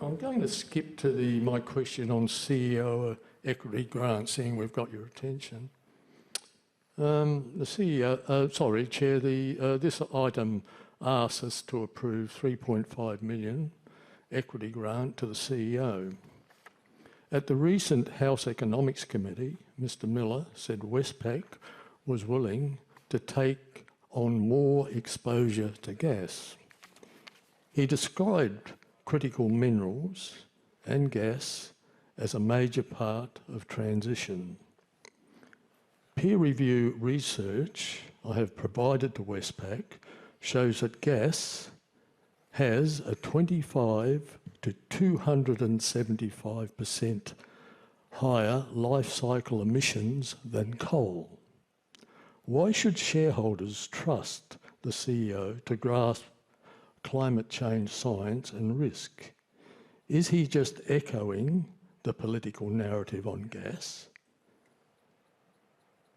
I'm going to skip to my question on CEO equity grant, seeing we've got your attention. The CEO, Chair, this item asks us to approve 3.5 million equity grant to the CEO. At the recent House Economics Committee, Mr Miller said Westpac was willing to take on more exposure to gas. He described critical minerals and gas as a major part of transition. Peer review research I have provided to Westpac shows that gas has a 25 to 275% higher life cycle emissions than coal. Why should shareholders trust the CEO to grasp climate change science and risk? Is he just echoing the political narrative on gas?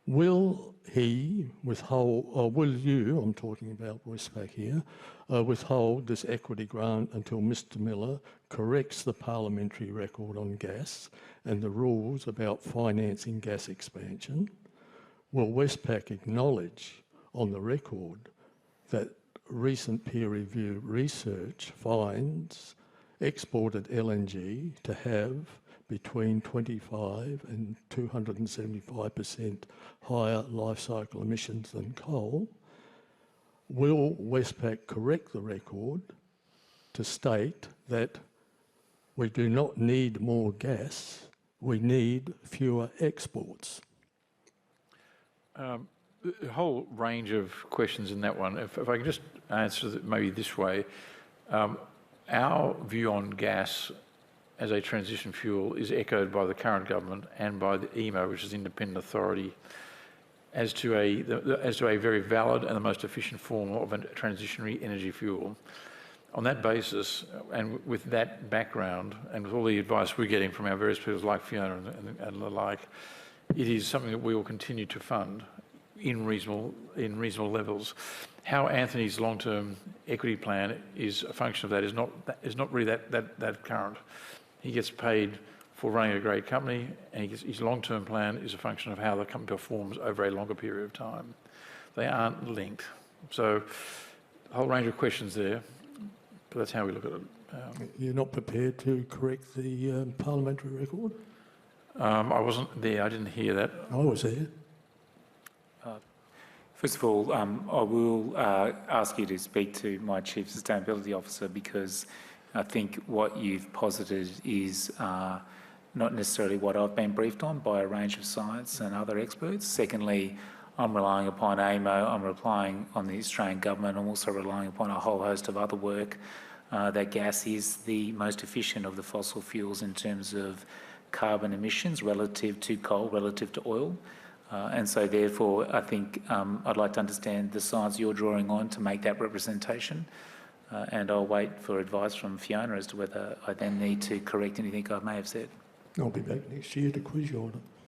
Will he withhold, or will you, I'm talking about Westpac here, withhold this equity grant until Mr Miller corrects the parliamentary record on gas and the rules about financing gas expansion? Will Westpac acknowledge on the record that recent peer review research finds exported LNG to have between 25 and 275% higher life cycle emissions than coal? Will Westpac correct the record to state that we do not need more gas, we need fewer exports? A whole range of questions in that one. If I can just answer it maybe this way, our view on gas as a transition fuel is echoed by the current government and by the EMO, which is the independent authority, as to a very valid and the most efficient form of a transitionary energy fuel. On that basis, and with that background, and with all the advice we're getting from our various people like Fiona and the like, it is something that we will continue to fund in reasonable levels. How Anthony's long-term equity plan is a function of that is not really that current. He gets paid for running a great company, and his long-term plan is a function of how the company performs over a longer period of time. They aren't linked. So a whole range of questions there, but that's how we look at it. You're not prepared to correct the parliamentary record? I wasn't there, I didn't hear that. I was there. First of all, I will ask you to speak to my Chief Sustainability Officer, because I think what you've posited is not necessarily what I've been briefed on by a range of science and other experts. Secondly, I'm relying upon AMO, I'm relying on the Australian government, I'm also relying upon a whole host of other work that gas is the most efficient of the fossil fuels in terms of carbon emissions relative to coal, relative to oil. And so therefore, I think I'd like to understand the science you're drawing on to make that representation. And I'll wait for advice from Fiona as to whether I then need to correct anything I may have said. I'll be back next year to quiz you on it.